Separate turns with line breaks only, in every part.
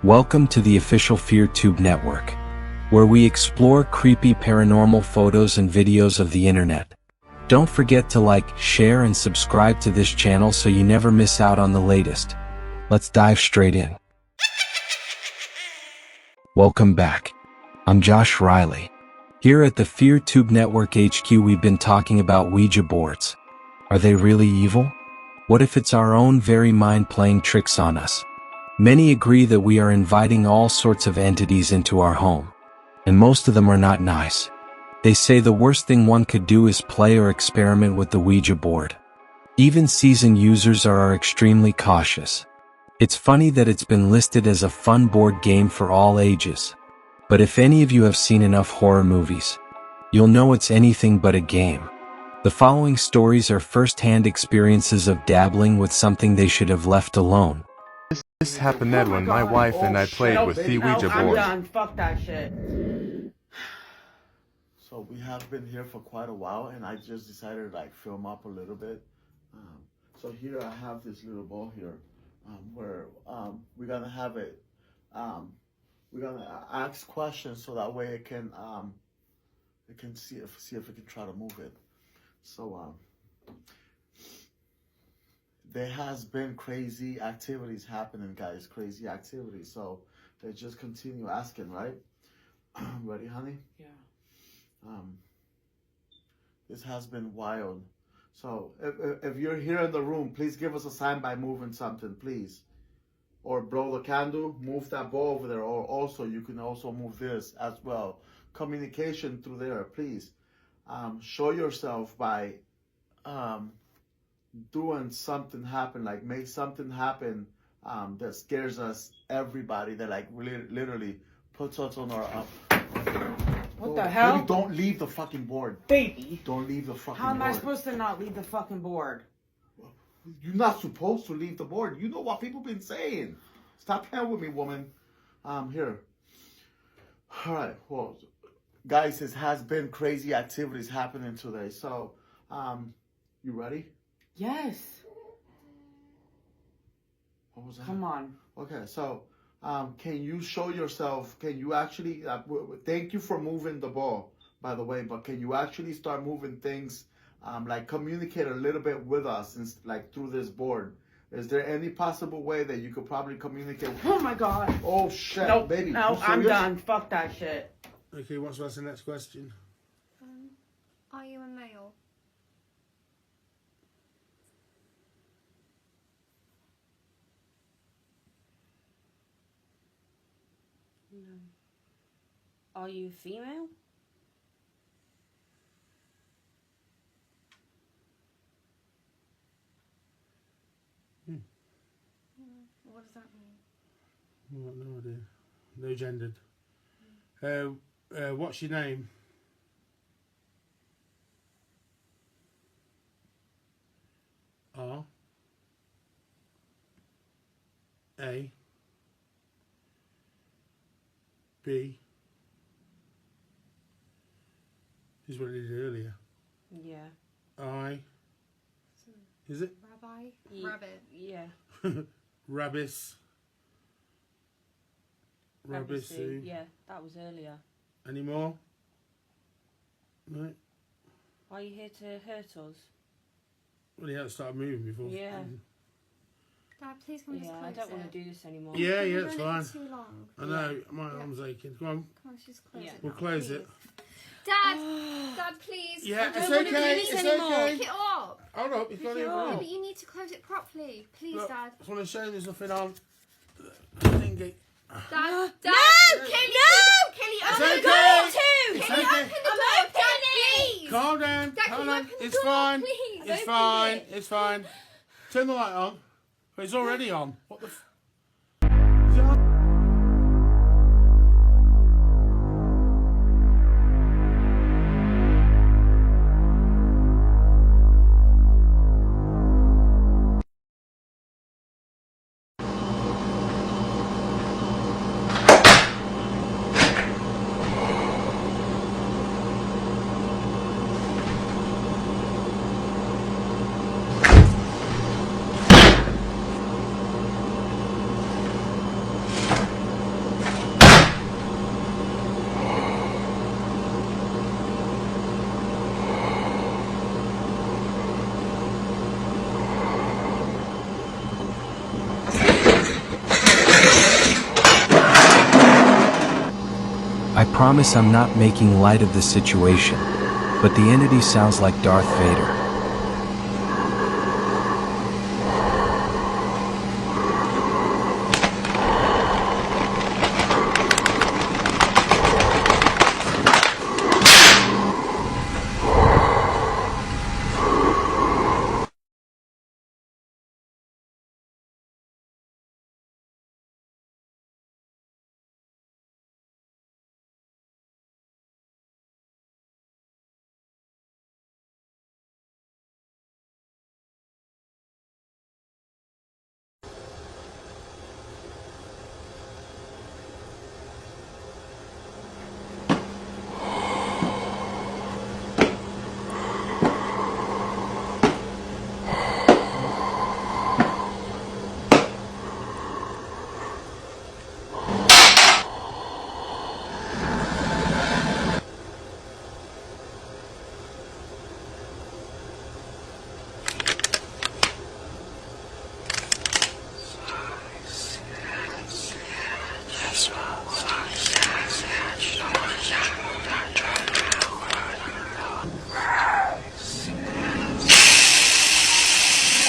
Welcome to the official FearTube network, where we explore creepy paranormal photos and videos of the internet. Don't forget to like, share, and subscribe to this channel so you never miss out on the latest. Let's dive straight in. Welcome back. I'm Josh Riley. Here at the FearTube Network HQ, we've been talking about Ouija boards. Are they really evil? What if it's our own very mind playing tricks on us? Many agree that we are inviting all sorts of entities into our home, and most of them are not nice. They say the worst thing one could do is play or experiment with the Ouija board. Even seasoned users are extremely cautious. It's funny that it's been listed as a fun board game for all ages. But if any of you have seen enough horror movies, you'll know it's anything but a game. The following stories are first-hand experiences of dabbling with something they should have left alone.
This happened then when my wife and I played with the Ouija board.
I'm done. Fuck that shit.
So we have been here for quite a while, and I just decided to like film up a little bit. So here I have this little ball here, where we're gonna have it. We're gonna ask questions so that way it can see if it can try to move it. So there has been crazy activities happening, guys. Crazy activities. So they just continue asking, right? Ready, honey?
Yeah.
This has been wild. So if you're here in the room, please give us a sign by moving something, please. Or blow the candle, move that ball over there. Or also, you can also move this as well. Communication through there, please. Show yourself by doing something happen, like make something happen that scares us, everybody, that like literally puts us on our
What the hell?
Baby, don't leave the fucking board.
Baby.
Don't leave the fucking board.
How am I supposed to not leave the fucking board?
You're not supposed to leave the board. You know what people been saying. Stop playing with me, woman. Here. All right. Well, guys, it has been crazy activities happening today. So, you ready?
Yes.
What was that?
Come on.
Okay, so can you show yourself? Can you actually? Thank you for moving the ball, by the way. But can you actually start moving things? Like communicate a little bit with us, like through this board. Is there any possible way that you could probably communicate?
Oh my god.
Oh shit,
Nope.
baby.
No, I'm done. Fuck that shit.
Okay, what's the next question?
Are you a male?
No. Are you female?
What does that mean?
No idea. No gendered. What's your name? R A B is what I did earlier.
Yeah.
I is it?
Rabbi?
Ye-
Rabbit.
Yeah.
Rabbis.
Obviously, yeah, that was earlier.
Any more? No.
Are you here to hurt us?
Well, you had to start moving before.
Yeah.
Dad, please can we just
Yeah,
close
I don't want
it?
to do this anymore.
Yeah,
Can
yeah,
we
it's
run
fine.
it for too long?
I know, my arm's aching. Come on,
Come on, let's just close
Yeah.
it.
we'll
now,
close it.
please. Dad! Dad, please!
Yeah,
I
it's
don't wanna do
okay,
this
it's
anymore.
okay.
Pick it up!
Hold up, you've got
it
it
up.
Yeah,
over
but you need to close it properly. Please,
Look,
Dad.
I just want to show you there's nothing on. Thingy.
Dad!
No!
Kelly!
No!
Kelly,
It's
open
okay.
the door!
It's
Kelly,
okay.
open the door! Dad, please!
Calm down.
Dad, can
Hold
you
on.
open the
It's
door,
fine.
please?
It's
Open
fine.
it.
It's fine. Turn the light on. But it's already on. What the f...
I promise I'm not making light of the situation, but the entity sounds like Darth Vader.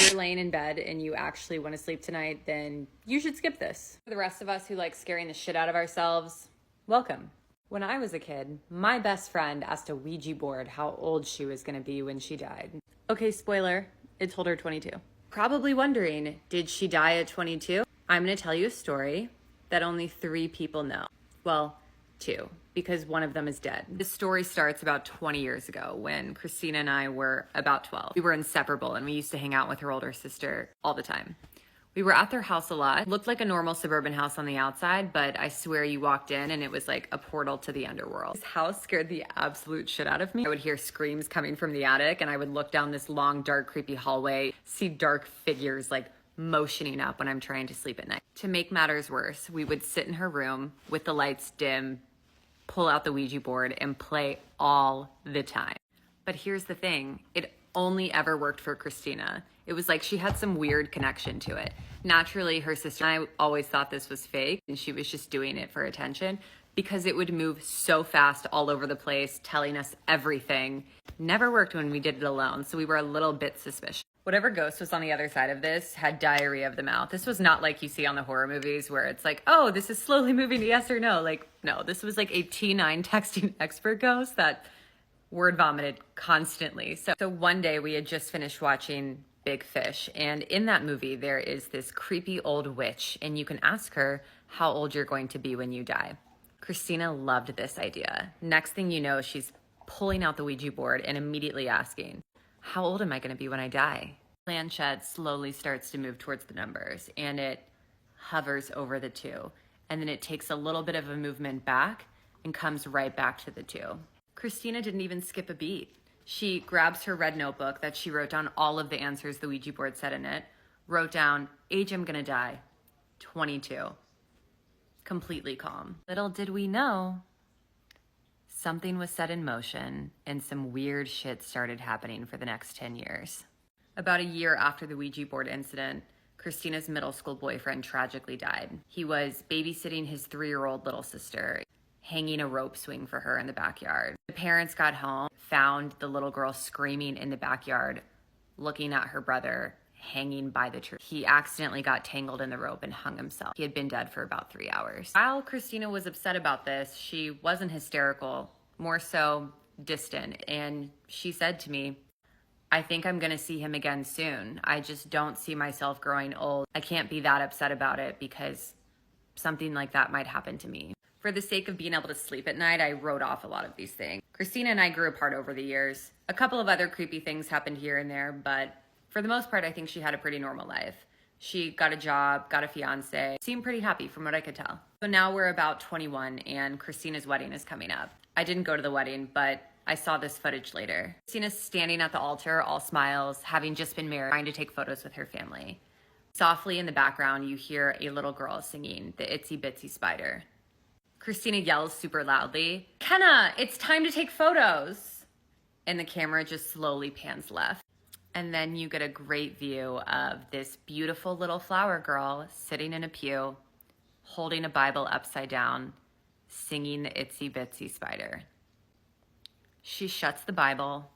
If you're laying in bed and you actually want to sleep tonight, then you should skip this. For the rest of us who like scaring the shit out of ourselves, welcome. When I was a kid, my best friend asked a Ouija board how old she was going to be when she died. Okay, spoiler, it told her 22. Probably wondering, did she die at 22? I'm going to tell you a story that only 3 people know. Well, 2, because one of them is dead. This story starts about 20 years ago when Christina and I were about 12. We were inseparable and we used to hang out with her older sister all the time. We were at their house a lot. It looked like a normal suburban house on the outside, but I swear you walked in and it was like a portal to the underworld. This house scared the absolute shit out of me. I would hear screams coming from the attic and I would look down this long, dark, creepy hallway, see dark figures like motioning up when I'm trying to sleep at night. To make matters worse, we would sit in her room with the lights dim, pull out the Ouija board and play all the time. But here's the thing, it only ever worked for Christina. It was like she had some weird connection to it. Naturally, her sister and I always thought this was fake and she was just doing it for attention because it would move so fast all over the place, telling us everything. Never worked when we did it alone, so we were a little bit suspicious. Whatever ghost was on the other side of this had diarrhea of the mouth. This was not like you see on the horror movies where it's like, oh, this is slowly moving to yes or no. Like, no, this was like a T9 texting expert ghost that word vomited constantly. So one day we had just finished watching Big Fish, and in that movie there is this creepy old witch and you can ask her how old you're going to be when you die. Christina loved this idea. Next thing you know, she's pulling out the Ouija board and immediately asking, how old am I going to be when I die? Planchette slowly starts to move towards the numbers and it hovers over the 2, and then it takes a little bit of a movement back and comes right back to the 2. Christina didn't even skip a beat. She grabs her red notebook that she wrote down all of the answers the Ouija board said in it, wrote down, age I'm gonna die, 22. Completely calm. Little did we know, something was set in motion and some weird shit started happening for the next 10 years. About a year after the Ouija board incident, Christina's middle school boyfriend tragically died. He was babysitting his 3-year-old little sister, hanging a rope swing for her in the backyard. The parents got home, found the little girl screaming in the backyard, looking at her brother hanging by the tree. He accidentally got tangled in the rope and hung himself. He had been dead for about 3 hours. While Christina was upset about this, she wasn't hysterical, more so distant. And she said to me, I think I'm gonna see him again soon. I just don't see myself growing old. I can't be that upset about it because something like that might happen to me. For the sake of being able to sleep at night, I wrote off a lot of these things. Christina and I grew apart over the years. A couple of other creepy things happened here and there, but for the most part, I think she had a pretty normal life. She got a job, got a fiance, seemed pretty happy from what I could tell. So now we're about 21 and Christina's wedding is coming up. I didn't go to the wedding, but I saw this footage later. Christina's standing at the altar, all smiles, having just been married, trying to take photos with her family. Softly in the background, you hear a little girl singing the Itsy Bitsy Spider. Christina yells super loudly, Kenna, it's time to take photos. And the camera just slowly pans left. And then you get a great view of this beautiful little flower girl sitting in a pew, holding a Bible upside down, singing the Itsy Bitsy Spider. She shuts the Bible,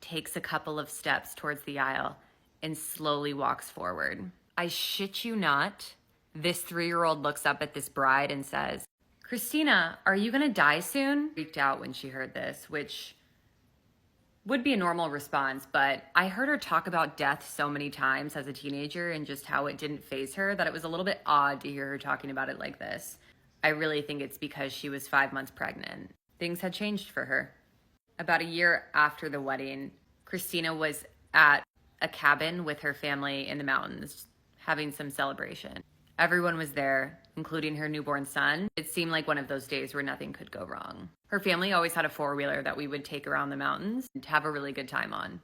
takes a couple of steps towards the aisle, and slowly walks forward. I shit you not, this 3-year-old looks up at this bride and says, "Christina, are you gonna die soon?" Freaked out when she heard this, which would be a normal response, but I heard her talk about death so many times as a teenager and just how it didn't faze her that it was a little bit odd to hear her talking about it like this. I really think it's because she was 5 months pregnant. Things had changed for her. About a year after the wedding, Christina was at a cabin with her family in the mountains, having some celebration. Everyone was there, including her newborn son. It seemed like one of those days where nothing could go wrong. Her family always had a 4-wheeler that we would take around the mountains and have a really good time on.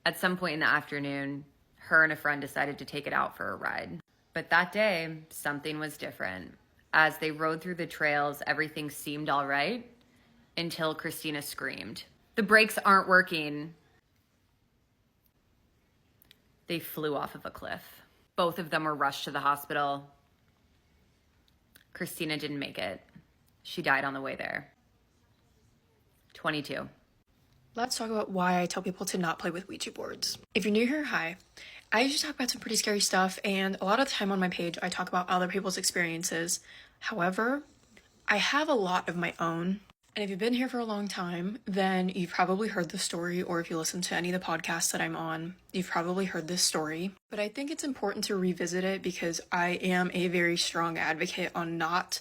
At some point in the afternoon, her and a friend decided to take it out for a ride. But that day, something was different. As they rode through the trails, everything seemed all right until Christina screamed, "The brakes aren't working." They flew off of a cliff. Both of them were rushed to the hospital. Christina didn't make it. She died on the way there. 22.
Let's talk about why I tell people to not play with Ouija boards. If you're new here, hi. I usually talk about some pretty scary stuff, and a lot of the time on my page, I talk about other people's experiences. However, I have a lot of my own. And if you've been here for a long time, then you've probably heard the story, or if you listen to any of the podcasts that I'm on, you've probably heard this story. But I think it's important to revisit it because I am a very strong advocate on not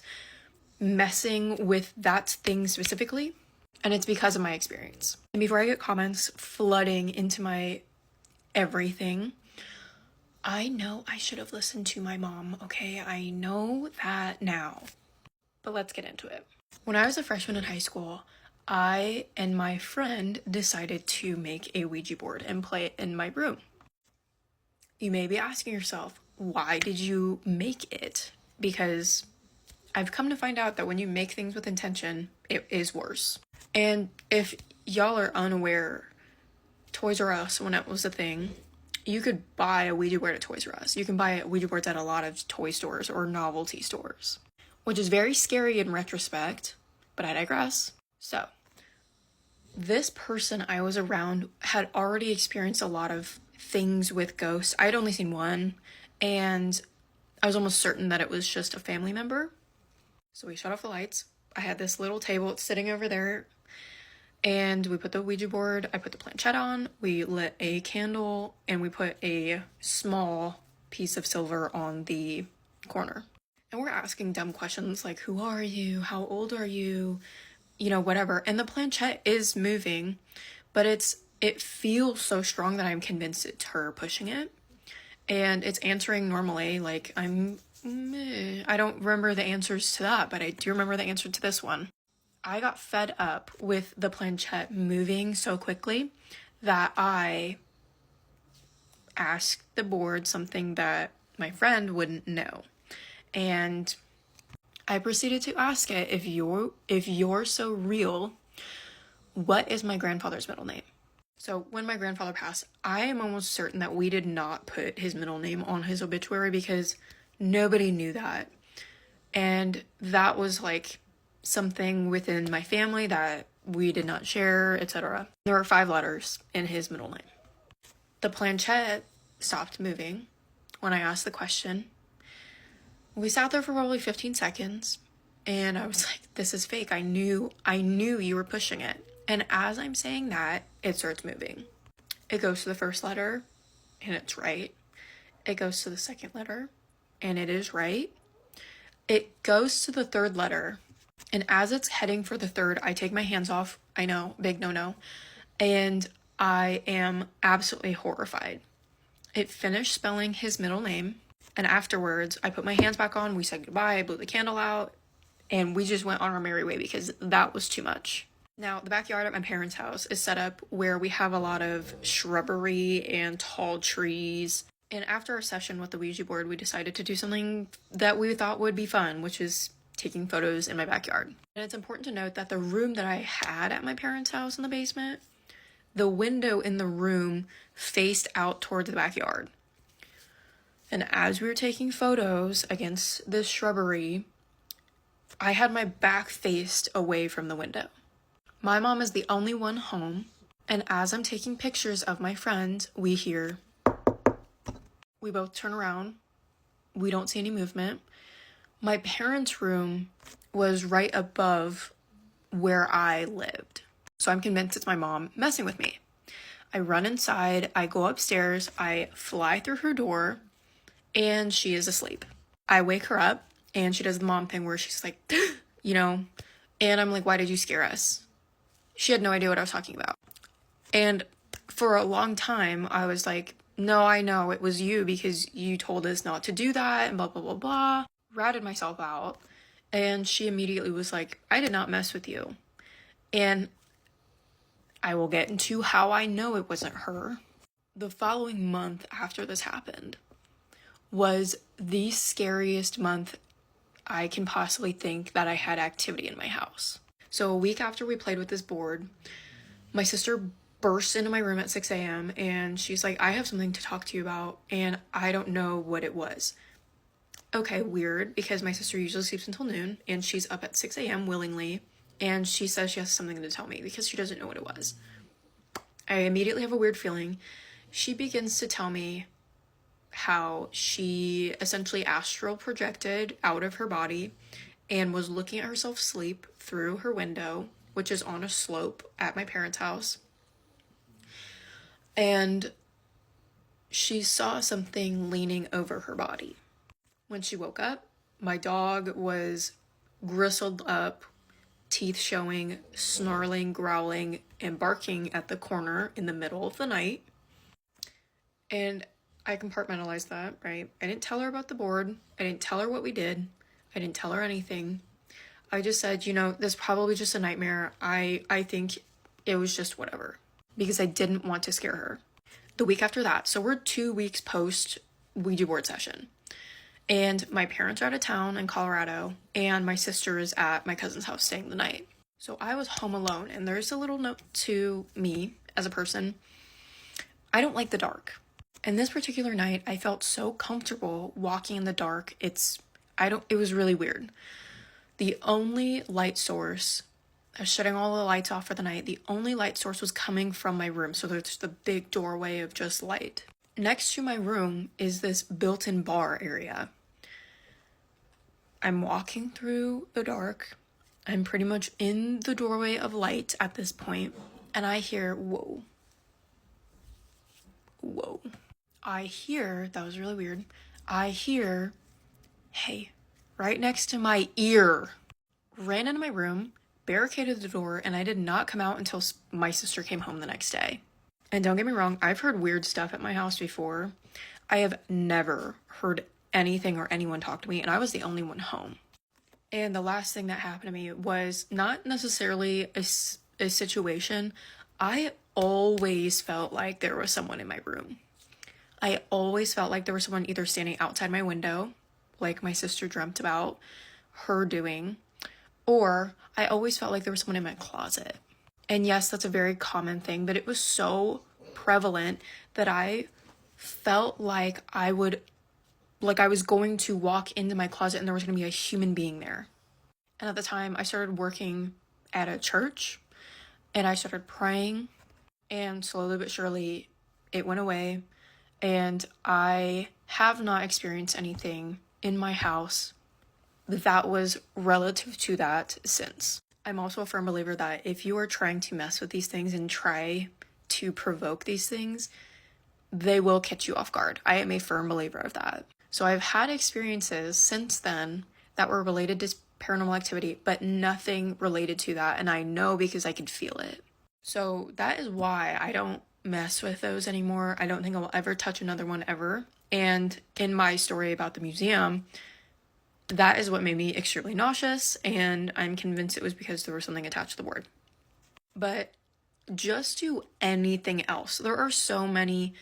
messing with that thing specifically. And it's because of my experience. And before I get comments flooding into my everything, I know I should have listened to my mom, okay? I know that now. But let's get into it. When I was a freshman in high school, I and my friend decided to make a Ouija board and play it in my room. You may be asking yourself, why did you make it? Because I've come to find out that when you make things with intention, it is worse. And if y'all are unaware, Toys R Us, when it was a thing, you could buy a Ouija board at Toys R Us. You can buy Ouija boards at a lot of toy stores or novelty stores, which is very scary in retrospect, but I digress. So, this person I was around had already experienced a lot of things with ghosts. I'd only seen one, and I was almost certain that it was just a family member. So we shut off the lights. I had this little table, it's sitting over there, and we put the Ouija board, I put the planchette on, we lit a candle, and we put a small piece of silver on the corner. And we're asking dumb questions like, who are you? How old are you? You know, whatever. And the planchette is moving, but it feels so strong that I'm convinced it's her pushing it. And it's answering normally, like I don't remember the answers to that, but I do remember the answer to this one. I got fed up with the planchette moving so quickly that I asked the board something that my friend wouldn't know. And I proceeded to ask it, if you're so real, what is my grandfather's middle name? So when my grandfather passed, I am almost certain that we did not put his middle name on his obituary because nobody knew that. And that was like something within my family that we did not share, etc. There were 5 letters in his middle name. The planchette stopped moving when I asked the question. We sat there for probably 15 seconds, and I was like, this is fake. I knew you were pushing it. And as I'm saying that, it starts moving. It goes to the first letter, and it's right. It goes to the second letter, and it is right. It goes to the third letter, and as it's heading for the third, I take my hands off. I know, big no-no. And I am absolutely horrified. It finished spelling his middle name. And afterwards, I put my hands back on, we said goodbye, I blew the candle out, and we just went on our merry way because that was too much. Now, the backyard at my parents' house is set up where we have a lot of shrubbery and tall trees. And after our session with the Ouija board, we decided to do something that we thought would be fun, which is taking photos in my backyard. And it's important to note that the room that I had at my parents' house in the basement, the window in the room faced out towards the backyard. And as we were taking photos against this shrubbery, I had my back faced away from the window. My mom is the only one home, and as I'm taking pictures of my friend, we hear. We both turn around. We don't see any movement. My parents' room was right above where I lived. So I'm convinced it's my mom messing with me. I run inside, I go upstairs, I fly through her door, and she is asleep. I wake her up, and she does the mom thing where she's like, you know, and I'm like, why did you scare us? She had no idea what I was talking about. And for a long time, I was like, no, I know it was you because you told us not to do that and blah, blah, blah, blah. Ratted myself out. And she immediately was like, I did not mess with you. And I will get into how I know it wasn't her. The following month after this happened was the scariest month I can possibly think that I had activity in my house. So a week after we played with this board, my sister burst into my room at 6 a.m. and she's like, I have something to talk to you about and I don't know what it was. Okay, weird, because my sister usually sleeps until noon and she's up at 6 a.m. willingly, and she says she has something to tell me because she doesn't know what it was. I immediately have a weird feeling. She begins to tell me how she essentially astral projected out of her body and was looking at herself sleep through her window, which is on a slope at my parents' house. And she saw something leaning over her body. When she woke up, my dog was gristled up, teeth showing, snarling, growling, and barking at the corner in the middle of the night. And I compartmentalized that, right? I didn't tell her about the board. I didn't tell her what we did. I didn't tell her anything. I just said, you know, this is probably just a nightmare. I think it was just whatever, because I didn't want to scare her. The week after that, so we're 2 weeks post Ouija board session, and my parents are out of town in Colorado, and my sister is at my cousin's house staying the night. So I was home alone, and there's a little note to me as a person. I don't like the dark. And this particular night, I felt so comfortable walking in the dark. It was really weird. The only light source, I was shutting all the lights off for the night. The only light source was coming from my room. So there's the big doorway of just light. Next to my room is this built-in bar area. I'm walking through the dark. I'm pretty much in the doorway of light at this point. And I hear, whoa. Whoa. That was really weird. I hear, hey, right next to my ear. Ran into my room, barricaded the door, and I did not come out until my sister came home the next day. And don't get me wrong, I've heard weird stuff at my house before. I have never heard anything or anyone talk to me, and I was the only one home. And the last thing that happened to me was not necessarily a situation. I always felt like there was someone in my room. I always felt like there was someone either standing outside my window, like my sister dreamt about her doing, or I always felt like there was someone in my closet. And yes, that's a very common thing, but it was so prevalent that I felt like I was going to walk into my closet and there was going to be a human being there. And at the time, I started working at a church, and I started praying, and slowly but surely, it went away, and I have not experienced anything in my house that was relative to that since. I'm also a firm believer that if you are trying to mess with these things and try to provoke these things, they will catch you off guard. I am a firm believer of that. So I've had experiences since then that were related to paranormal activity, but nothing related to that, and I know because I could feel it. So that is why I don't mess with those anymore. I don't think I will ever touch another one ever. And in my story about the museum, that is what made me extremely nauseous, and I'm convinced it was because there was something attached to the board. But just do anything else. There are so many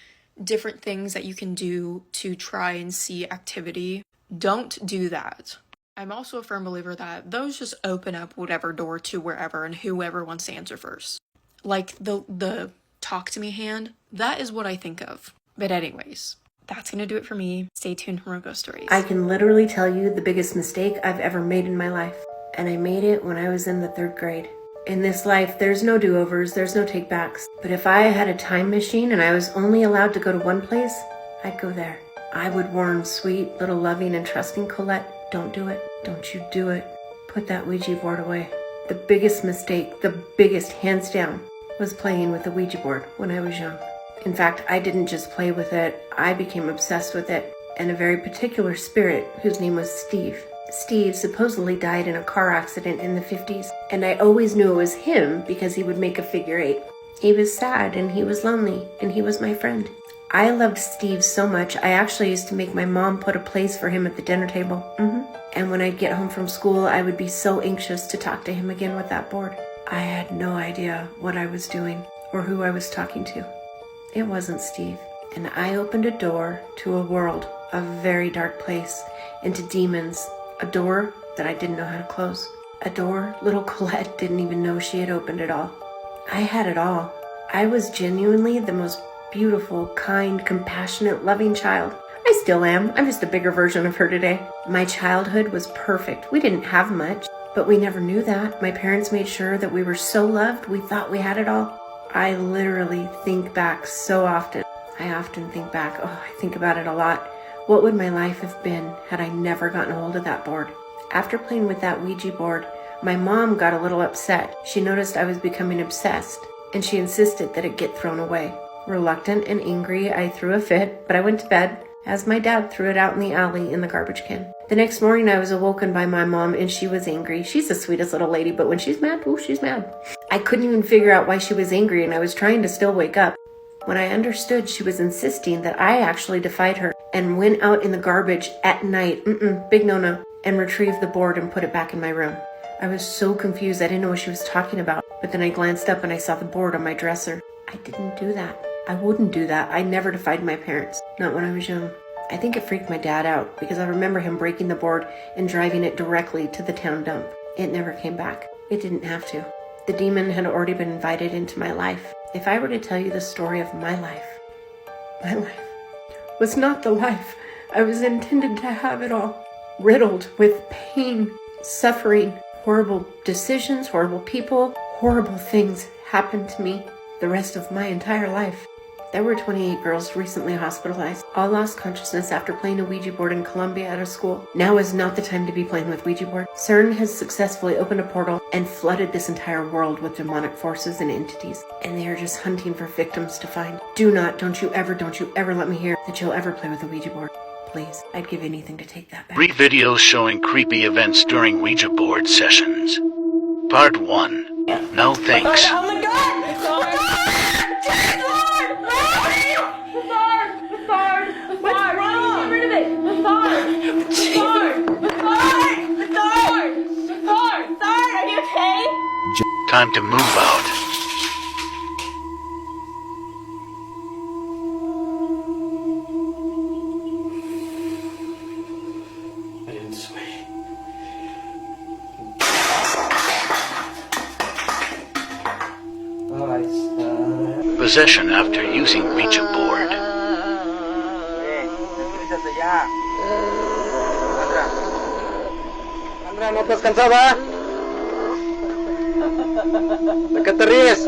different things that you can do to try and see activity. Don't do that. I'm also a firm believer that those just open up whatever door to wherever and whoever wants to answer first. Like the talk to me hand, that is what I think of. But anyways, that's gonna do it for me. Stay tuned for more ghost stories.
I can literally tell you the biggest mistake I've ever made in my life. and I made it when I was in the 3rd grade. In this life, there's no do-overs, there's no take-backs. But if I had a time machine and I was only allowed to go to one place, I'd go there. I would warn sweet, little loving and trusting Colette, don't do it. Don't you do it. Put that Ouija board away. The biggest mistake, the biggest hands down, was playing with the Ouija board when I was young. In fact, I didn't just play with it, I became obsessed with it, and a very particular spirit whose name was Steve. Steve supposedly died in a car accident in the 50s, and I always knew it was him because he would make a figure 8. He was sad and he was lonely, and he was my friend. I loved Steve so much, I actually used to make my mom put a place for him at the dinner table. And when I'd get home from school, I would be so anxious to talk to him again with that board. I had no idea what I was doing or who I was talking to. It wasn't Steve. And I opened a door to a world, a very dark place, into demons, a door that I didn't know how to close. A door little Colette didn't even know she had opened it all. I had it all. I was genuinely the most beautiful, kind, compassionate, loving child. I still am. I'm just a bigger version of her today. My childhood was perfect. We didn't have much, but we never knew that. My parents made sure that we were so loved, we thought we had it all. I literally think back so often. I often think back. I think about it a lot. What would my life have been had I never gotten a hold of that board? After playing with that Ouija board, my mom got a little upset. She noticed I was becoming obsessed, and she insisted that it get thrown away. Reluctant and angry, I threw a fit, but I went to bed, as my dad threw it out in the alley in the garbage can. The next morning, I was awoken by my mom, and she was angry. She's the sweetest little lady, but when she's mad, she's mad. I couldn't even figure out why she was angry, and I was trying to still wake up. When I understood, she was insisting that I actually defied her and went out in the garbage at night, big no-no, and retrieved the board and put it back in my room. I was so confused, I didn't know what she was talking about, but then I glanced up and I saw the board on my dresser. I didn't do that. I wouldn't do that. I never defied my parents, not when I was young. I think it freaked my dad out because I remember him breaking the board and driving it directly to the town dump. It never came back. It didn't have to. The demon had already been invited into my life. If I were to tell you the story of my life was not the life I was intended to have at all. Riddled with pain, suffering, horrible decisions, horrible people, horrible things happened to me the rest of my entire life. There were 28 girls recently hospitalized, all lost consciousness after playing a Ouija board in Colombia at a school. Now is not the time to be playing with Ouija board. CERN has successfully opened a portal and flooded this entire world with demonic forces and entities, and they are just hunting for victims to find. Don't you ever let me hear that you'll ever play with a Ouija board. Please, I'd give anything to take that back.
3 videos showing creepy events during Ouija board sessions. Part 1. No thanks.
Oh my god!
Time to move out.
I didn't sway.
Possession after using Ouija board.
Andra, ¿no te has cansado? ¿De qué te ríes?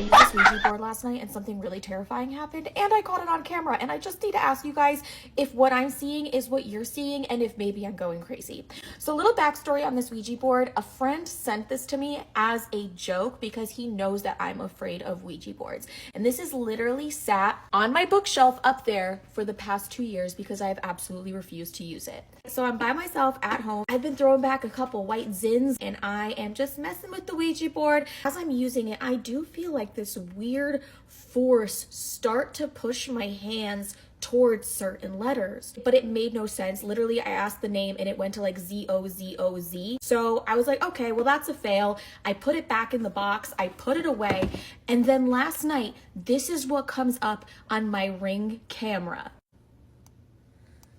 This Ouija board last night and something really terrifying happened, and I caught it on camera, and I just need to ask you guys if what I'm seeing is what you're seeing and if maybe I'm going crazy. So a little backstory on this Ouija board. A friend sent this to me as a joke because he knows that I'm afraid of Ouija boards, and this is literally sat on my bookshelf up there for the past 2 years because I've absolutely refused to use it. So I'm by myself at home. I've been throwing back a couple white zins and I am just messing with the Ouija board. As I'm using it, I do feel like this weird force start to push my hands towards certain letters, but it made no sense. Literally, I asked the name and it went to like Z-O-Z-O-Z. So I was like, okay, well, that's a fail. I put it back in the box. I put it away. And then last night, this is what comes up on my Ring camera.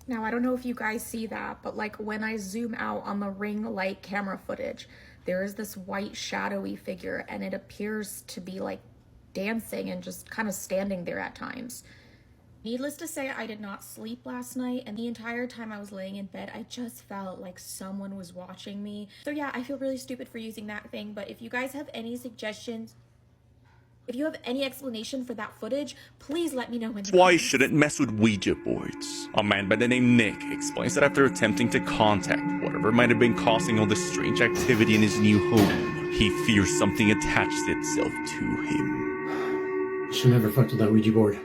Now, I don't know if you guys see that, but like when I zoom out on the Ring light camera footage, there is this white shadowy figure and it appears to be like dancing and just kind of standing there at times.
Needless to say, I did not sleep last night, and the entire time I was laying in bed, I just felt like someone was watching me. So yeah, I feel really stupid for using that thing, but if you guys have any suggestions, if you have any explanation for that footage, please let me know in the
Why
comments.
shouldn't mess with Ouija boards? A man by the name Nick explains that after attempting to contact whatever might have been causing all this strange activity in his new home, he fears something attached itself to him.
Should never fucked with that Ouija board.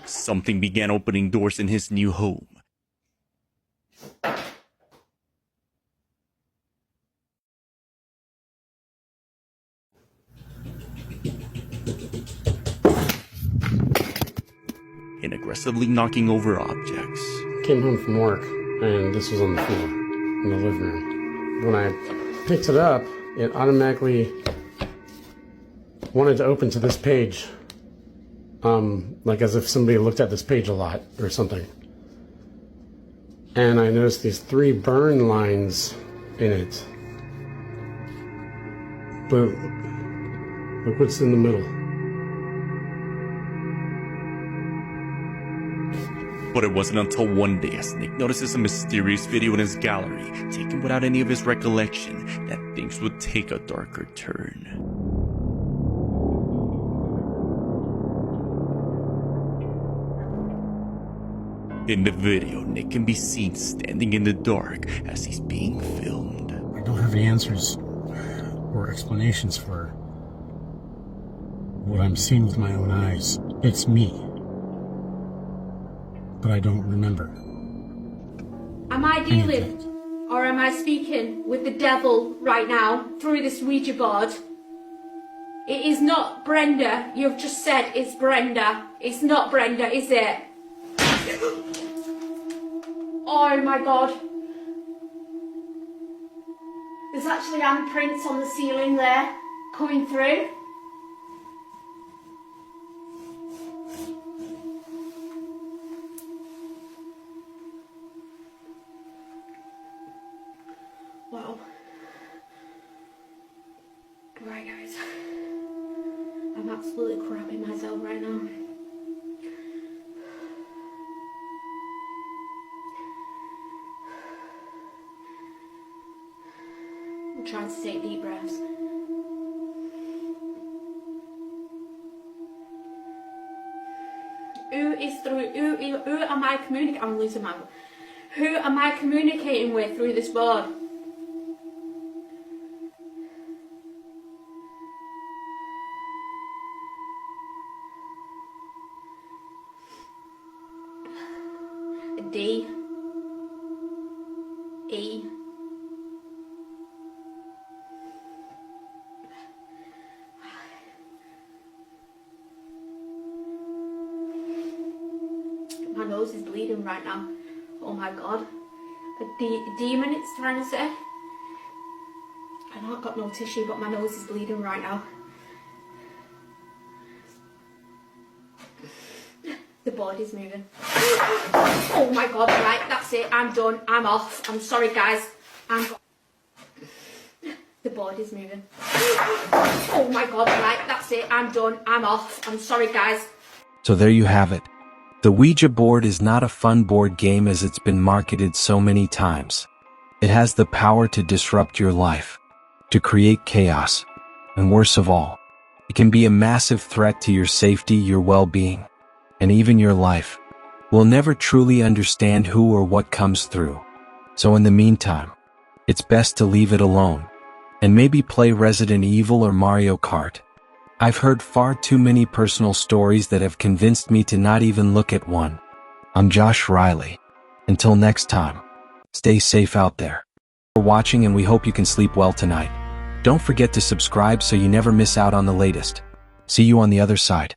Something began opening doors in his new home. And aggressively knocking over objects.
Came home from work, and this was on the floor in the living room. When I picked it up, it automatically wanted to open to this page. Like as if somebody looked at this page a lot or something. And I noticed these 3 burn lines in it. But look what's in the middle.
But it wasn't until one day as Nick notices a mysterious video in his gallery, taken without any of his recollection, that things would take a darker turn. In the video, Nick can be seen standing in the dark as he's being filmed.
I don't have any answers or explanations for what I'm seeing with my own eyes. It's me. But I don't remember.
Am I dealing or am I speaking with the devil right now through this Ouija board? It is not Brenda. You've just said it's Brenda. It's not Brenda, is it? Oh my god. There's actually handprints on the ceiling there, coming through. Wow. Right guys, I'm absolutely crapping myself right now. I'm trying to take deep breaths. Who am I communicating? I'm losing my. Who am I communicating with through this board? D. E. My nose is bleeding right now. Oh my god. A demon, it's trying to say. I know I've got no tissue, but my nose is bleeding right now. The board is moving. Oh my god, right, that's it. I'm done. I'm off. I'm sorry, guys. The board is moving. Oh my god, right, that's it. I'm done. I'm off. I'm sorry, guys.
So there you have it. The Ouija board is not a fun board game as it's been marketed so many times. It has the power to disrupt your life, to create chaos, and worst of all, it can be a massive threat to your safety, your well-being, and even your life. We'll never truly understand who or what comes through. So in the meantime, it's best to leave it alone, and maybe play Resident Evil or Mario Kart. I've heard far too many personal stories that have convinced me to not even look at one. I'm Josh Riley. Until next time, stay safe out there. Thanks for watching, and we hope you can sleep well tonight. Don't forget to subscribe so you never miss out on the latest. See you on the other side.